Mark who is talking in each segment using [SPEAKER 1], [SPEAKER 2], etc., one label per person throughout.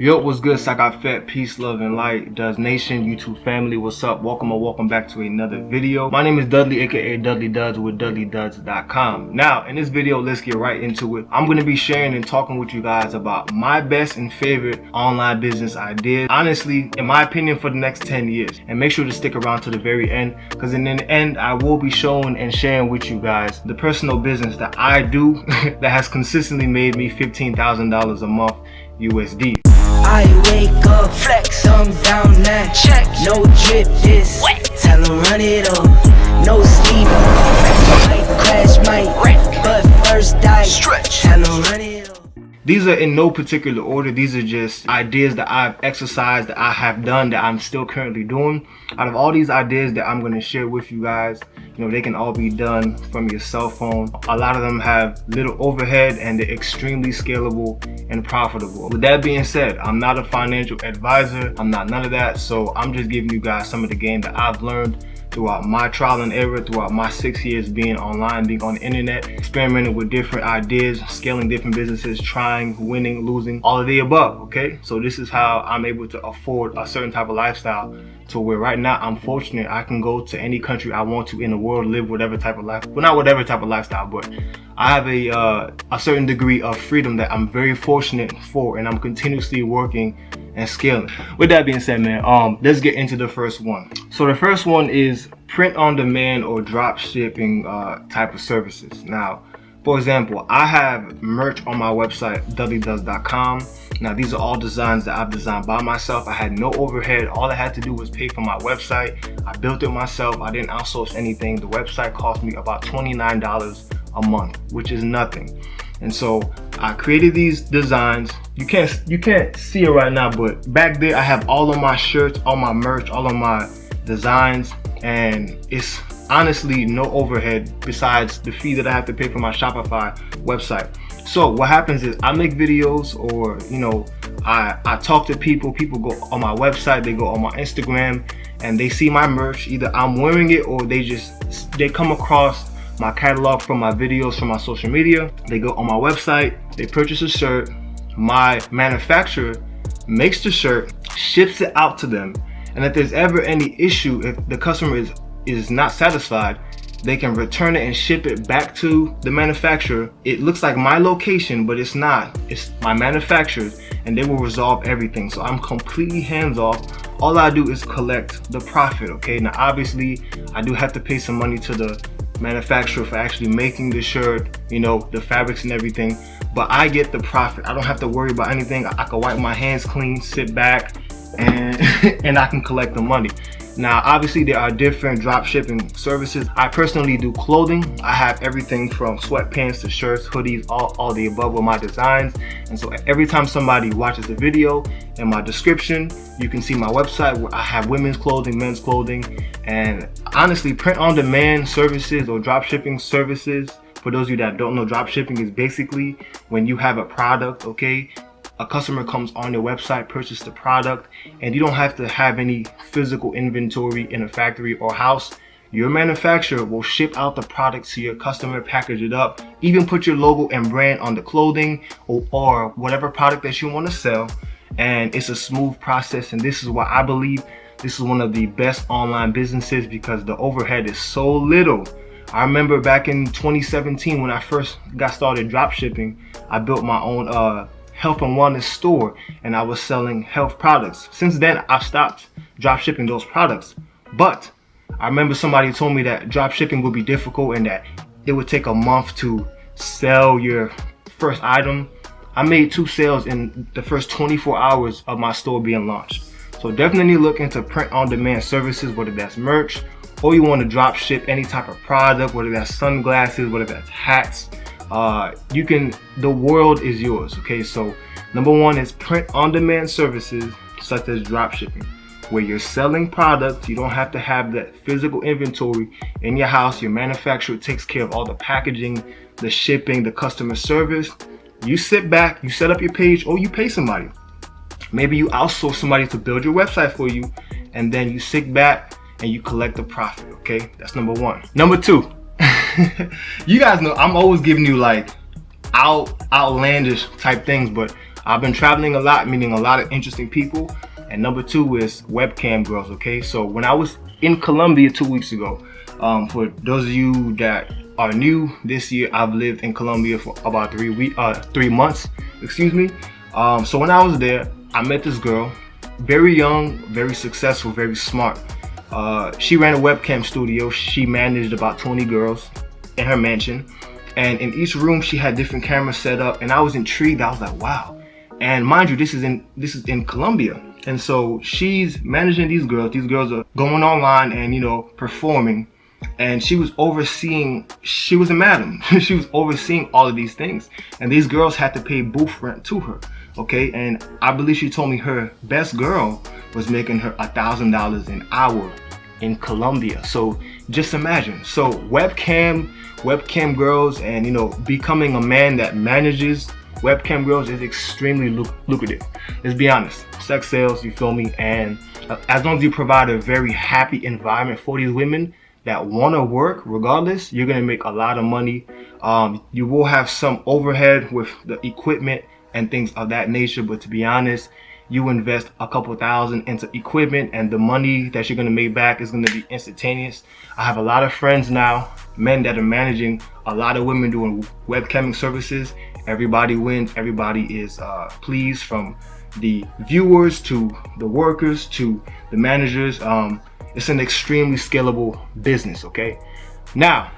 [SPEAKER 1] Yo, what's good? I got fed, peace, love, and light. Does Nation, YouTube family, what's up? Welcome back to another video. My name is Dudley, aka Dudley Duds with DudleyDuds.com. Now, in this video, let's get right into it. I'm gonna be sharing and talking with you guys about my best and favorite online business ideas. Honestly, in my opinion, for the next 10 years. And make sure to stick around to the very end, because in the end, I will be showing and sharing with you guys the personal business that I do that has consistently made me $15,000 a month USD.
[SPEAKER 2] I wake up, flex, thumb down now, check, no drip this, wet. Tell them run it up, no sleep, might crash, might wreck, but first I stretch, tell them run it up.
[SPEAKER 1] These are in no particular order. These are just ideas that I've exercised, that I have done, that I'm still currently doing. Out of all these ideas that I'm going to share with you guys, you know, they can all be done from your cell phone. A lot of them have little overhead and they're extremely scalable and profitable. With that being said, I'm not a financial advisor. I'm not none of that. So I'm just giving you guys some of the game that I've learned throughout my trial and error, throughout my 6 years being online, being on the internet, experimenting with different ideas, scaling different businesses, trying, winning, losing, all of the above, okay? So this is how I'm able to afford a certain type of lifestyle, to where right now I'm fortunate I can go to any country I want to in the world, live whatever type of life, well, not whatever type of lifestyle, but I have a certain degree of freedom that I'm very fortunate for, and I'm continuously working and scaling. With that being said, man, let's get into the first one. So the first one is print on demand or drop shipping type of services. Now, for example, I have merch on my website, dudleyduds.com. Now, these are all designs that I've designed by myself. I had no overhead. All I had to do was pay for my website. I built it myself. I didn't outsource anything. The website cost me about $29 a month, which is nothing. And so I created these designs. You can't see it right now, but back there I have all of my shirts, all my merch, all of my designs, and it's honestly no overhead besides the fee that I have to pay for my Shopify website. So what happens is I make videos, or you know, I talk to people go on my website, they go on my Instagram, and they see my merch. Either I'm wearing it or they come across my catalog from my videos from my social media. They go on my website, they purchase a shirt, my manufacturer makes the shirt, ships it out to them, and if there's ever any issue, if the customer is not satisfied, they can return it and ship it back to the manufacturer. It looks like my location, but it's not. It's my manufacturer's, and they will resolve everything. So I'm completely hands off. All I do is collect the profit, okay? Now obviously I do have to pay some money to the manufacturer for actually making the shirt, you know, the fabrics and everything, but I get the profit. I don't have to worry about anything. I can wipe my hands clean, sit back, and I can collect the money. Now obviously there are different drop shipping services. I personally do clothing. I have everything from sweatpants to shirts, hoodies, all the above with my designs. And so every time somebody watches a video, in my description you can see my website where I have women's clothing, men's clothing, and honestly print on demand services or drop shipping services. For those of you that don't know, drop shipping is basically when you have a product, okay? A customer comes on your website, purchase the product, and you don't have to have any physical inventory in a factory or house. Your manufacturer will ship out the product to your customer, package it up, even put your logo and brand on the clothing or whatever product that you want to sell. And it's a smooth process, and this is why I believe this is one of the best online businesses, because the overhead is so little. I remember back in 2017 when I first got started drop shipping, I built my own health and wellness store, and I was selling health products. Since then I've stopped drop shipping those products, but I remember somebody told me that drop shipping would be difficult and that it would take a month to sell your first item. I made 2 sales in the first 24 hours of my store being launched. So definitely look into print on demand services, whether that's merch or you want to drop ship any type of product, whether that's sunglasses, whether that's hats. The world is yours, okay? So number one is print on demand services such as drop shipping, where you're selling products. You don't have to have that physical inventory in your house. Your manufacturer takes care of all the packaging, the shipping, the customer service. You sit back, you set up your page, or you pay somebody. Maybe you outsource somebody to build your website for you, and then you sit back and you collect the profit, okay? That's number one. Number two, you guys know I'm always giving you like outlandish type things, but I've been traveling a lot, meeting a lot of interesting people. And number 2 is Webcam Girls, okay? So when I was in Colombia 2 weeks ago, for those of you that are new this year, I've lived in Colombia for about 3 months, excuse me. So when I was there, I met this girl, very young, very successful, very smart. She ran a webcam studio. She managed about 20 girls in her mansion, and in each room she had different cameras set up, and I was intrigued. I was like, wow. And mind you, this is in Colombia, and so she's managing these girls. These girls are going online and, you know, performing, and she was overseeing, she was a madam. She was overseeing all of these things, and these girls had to pay booth rent to her, okay? And I believe she told me her best girl was making her $1,000 an hour in Colombia. So just imagine. So webcam girls, and, you know, becoming a man that manages webcam girls is extremely lucrative. Let's be honest, sex sales, you feel me? And as long as you provide a very happy environment for these women that want to work regardless, you're going to make a lot of money. You will have some overhead with the equipment and things of that nature, but to be honest, you invest a couple thousand into equipment and the money that you're going to make back is going to be instantaneous. I have a lot of friends now, men that are managing a lot of women doing webcamming services. Everybody wins. Everybody is pleased, from the viewers to the workers to the managers. It's an extremely scalable business, okay? Now,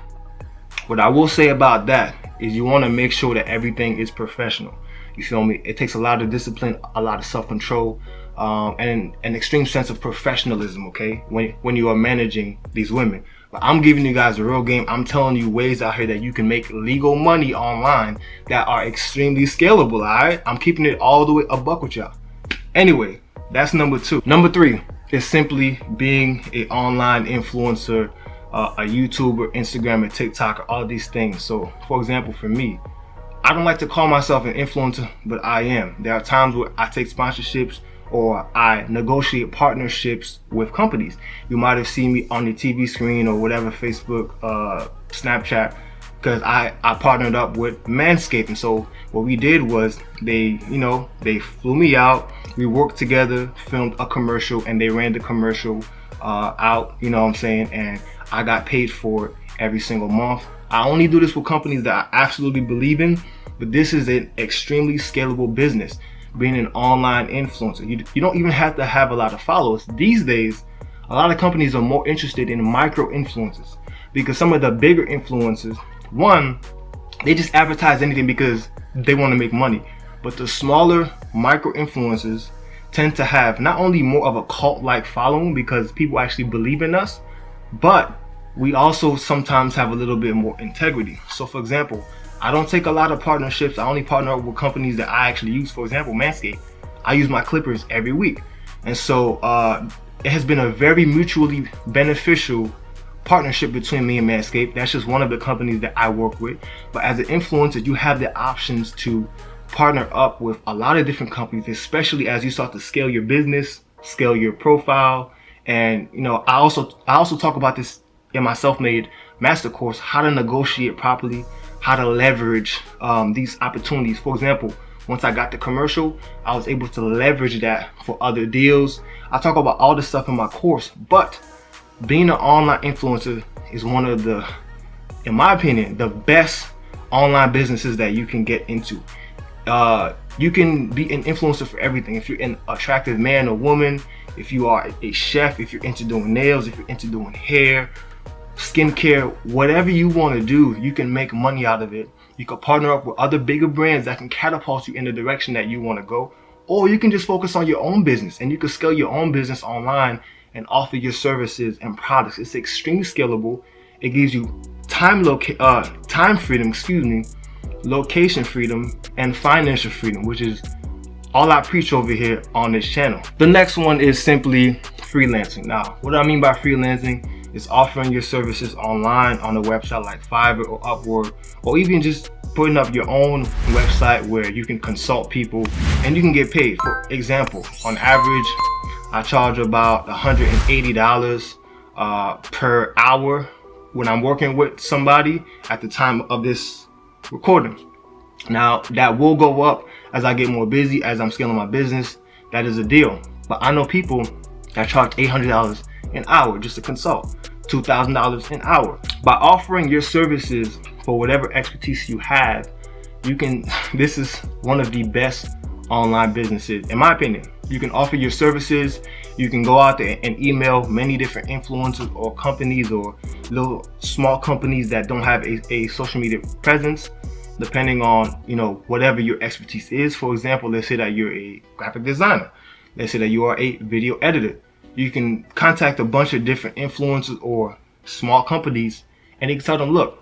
[SPEAKER 1] what I will say about that is you want to make sure that everything is professional. You feel me? It takes a lot of discipline, a lot of self-control, and an extreme sense of professionalism, okay? When you are managing these women. But I'm giving you guys a real game. I'm telling you ways out here that you can make legal money online that are extremely scalable, alright? I'm keeping it all the way a buck with y'all. Anyway, that's number 2. Number 3 is simply being an online influencer, a YouTuber, Instagram, and TikTok, all these things. So, for example, for me, I don't like to call myself an influencer, but I am. There are times where I take sponsorships or I negotiate partnerships with companies. You might have seen me on the TV screen or whatever, Facebook, Snapchat, because I partnered up with Manscaped. And so what we did was they flew me out. We worked together, filmed a commercial, and they ran the commercial out, you know what I'm saying? And I got paid for it every single month. I only do this with companies that I absolutely believe in, but this is an extremely scalable business. Being an online influencer, you don't even have to have a lot of followers. These days, a lot of companies are more interested in micro influencers, because some of the bigger influencers, one, they just advertise anything because they want to make money. But the smaller micro influencers tend to have not only more of a cult-like following because people actually believe in us, but we also sometimes have a little bit more integrity. So for example, I don't take a lot of partnerships. I only partner up with companies that I actually use. For example, Manscaped. I use my clippers every week. And so it has been a very mutually beneficial partnership between me and Manscaped. That's just one of the companies that I work with. But as an influencer, you have the options to partner up with a lot of different companies, especially as you start to scale your business, scale your profile. And you know, I also talk about this in my self-made master course, how to negotiate properly, how to leverage these opportunities. For example, once I got the commercial, I was able to leverage that for other deals. I talk about all this stuff in my course, but being an online influencer is one of the, in my opinion, the best online businesses that you can get into. You can be an influencer for everything. If you're an attractive man or woman, if you are a chef, if you're into doing nails, if you're into doing hair, skincare, whatever you want to do, you can make money out of it. You can partner up with other bigger brands that can catapult you in the direction that you want to go, or you can just focus on your own business and you can scale your own business online and offer your services and products. It's extremely scalable. It gives you time freedom, location freedom, and financial freedom, which is all I preach over here on this channel. The next one is simply freelancing. Now, what I mean by freelancing is offering your services online on a website like Fiverr or Upwork, or even just putting up your own website where you can consult people and you can get paid. For example, on average, I charge about $180 per hour when I'm working with somebody at the time of this recording. Now, that will go up as I get more busy, as I'm scaling my business, that is a deal. But I know people that charge $800 an hour just to consult, $2,000 an hour. By offering your services for whatever expertise you have, you can, this is one of the best online businesses, in my opinion. You can offer your services, you can go out there and email many different influencers or companies or little small companies that don't have a social media presence, depending on, you know, whatever your expertise is. For example, let's say that you're a graphic designer. Let's say that you are a video editor. You can contact a bunch of different influencers or small companies and you can tell them, look,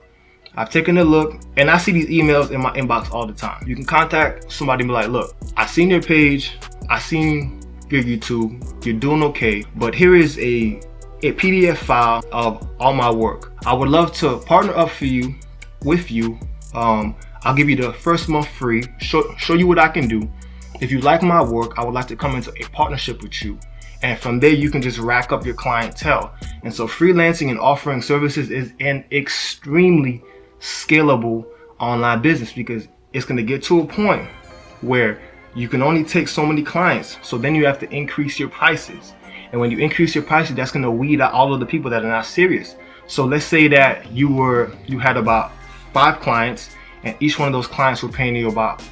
[SPEAKER 1] I've taken a look and I see these emails in my inbox all the time. You can contact somebody and be like, look, I seen your page, I seen your YouTube, you're doing okay, but here is a PDF file of all my work. I would love to partner up with you. I'll give you the first month free, show you what I can do. If you like my work, I would like to come into a partnership with you. And from there, you can just rack up your clientele. And so freelancing and offering services is an extremely scalable online business, because it's going to get to a point where you can only take so many clients. So then you have to increase your prices. And when you increase your prices, that's going to weed out all of the people that are not serious. So let's say that you had about 5 clients and each one of those clients were paying you about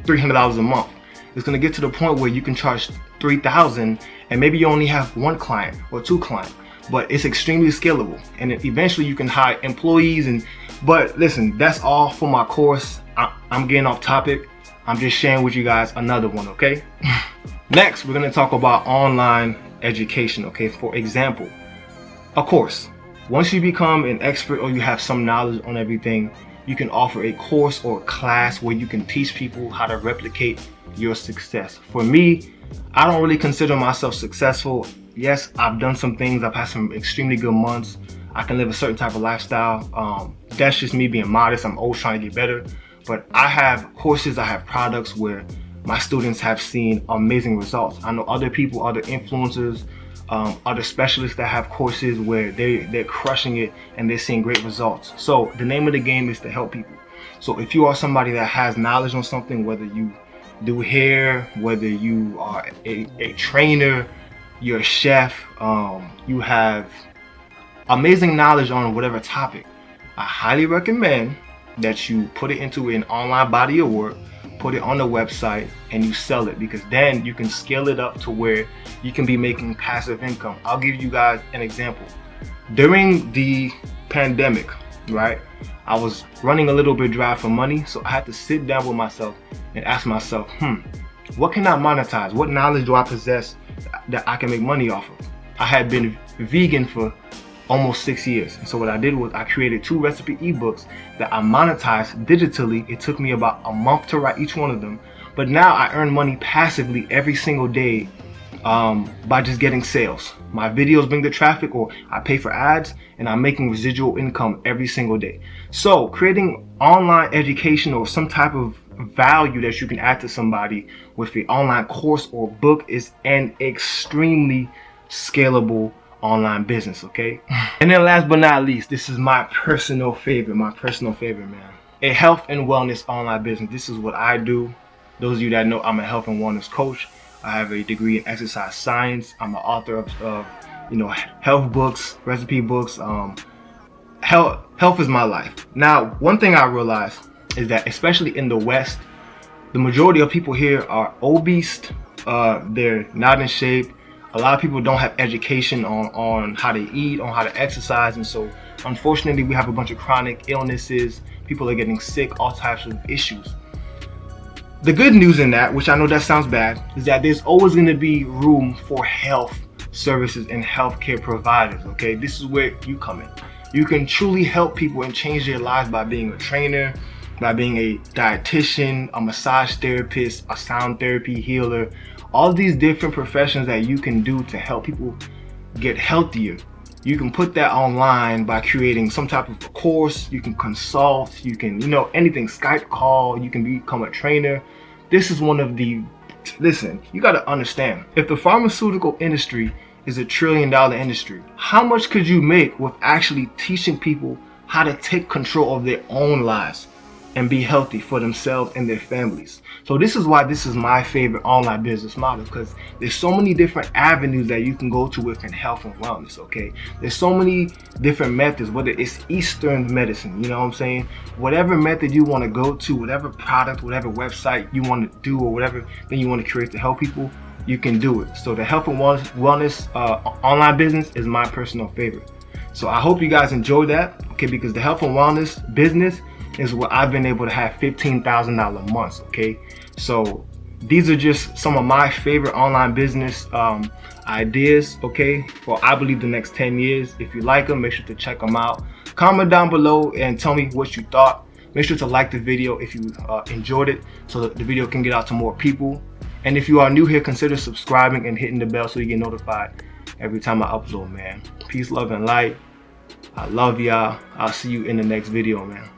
[SPEAKER 1] $300 a month. It's going to get to the point where you can charge $3,000 and maybe you only have 1 client or 2 clients, but it's extremely scalable. And then eventually you can hire employees. But listen, that's all for my course. I'm getting off topic. I'm just sharing with you guys another one, okay? Next, we're going to talk about online education, okay? For example, of course, once you become an expert or you have some knowledge on everything, you can offer a course or a class where you can teach people how to replicate your success. For me, I don't really consider myself successful. Yes, I've done some things. I've had some extremely good months. I can live a certain type of lifestyle. That's just me being modest. I'm always trying to get better. But I have courses, I have products where my students have seen amazing results. I know other people, other influencers, other specialists that have courses where they're crushing it and they're seeing great results. So the name of the game is to help people. So if you are somebody that has knowledge on something, whether you do hair, whether you are a trainer, you're a chef, you have amazing knowledge on whatever topic, I highly recommend that you put it into an online body of work, put it on the website, and you sell it, because then you can scale it up to where you can be making passive income. I'll give you guys an example. During the pandemic, right, I was running a little bit dry for money, so I had to sit down with myself and ask myself, what can I monetize? What knowledge do I possess that I can make money off of? I had been vegan for almost 6 years. And so what I did was I created 2 recipe ebooks that I monetized digitally. It took me about a month to write each one of them. But now I earn money passively every single day by just getting sales. My videos bring the traffic, or I pay for ads, and I'm making residual income every single day. So creating online education or some type of value that you can add to somebody with an online course or book is an extremely scalable online business, okay? And then last but not least, this is my personal favorite, man. A health and wellness online business. This is what I do. Those of you that know, I'm a health and wellness coach. I have a degree in exercise science. I'm an author of health books, recipe books. Health is my life. Now, one thing I realized is that especially in the West, the majority of people here are obese. They're not in shape. A lot of people don't have education on how to eat, on how to exercise, and so unfortunately we have a bunch of chronic illnesses. People are getting sick, all types of issues. The good news in that, which I know that sounds bad, is that there's always going to be room for health services and healthcare providers, okay? This is where you come in. You can truly help people and change their lives by being a trainer, by being a dietitian, a massage therapist, a sound therapy healer, all these different professions that you can do to help people get healthier. You can put that online by creating some type of a course. You can consult, you can, anything, Skype call, you can become a trainer. This is one of the, listen, you got to understand, if the pharmaceutical industry is $1 trillion industry, how much could you make with actually teaching people how to take control of their own lives? and be healthy for themselves and their families. So this is why this is my favorite online business model, because there's so many different avenues that you can go to within health and wellness, okay? There's so many different methods, whether it's Eastern medicine, you know what I'm saying? Whatever method you want to go to, whatever product, whatever website you want to do, or whatever thing you want to create to help people, you can do it. So the health and wellness online business is my personal favorite. So I hope you guys enjoyed that, okay? Because the health and wellness business is what I've been able to have $15,000 months, okay? So these are just some of my favorite online business ideas, okay, for I believe the next 10 years. If you like them, make sure to check them out. Comment down below and tell me what you thought. Make sure to like the video if you enjoyed it, so that the video can get out to more people. And if you are new here, consider subscribing and hitting the bell so you get notified every time I upload, man. Peace, love, and light. I love y'all. I'll see you in the next video, man.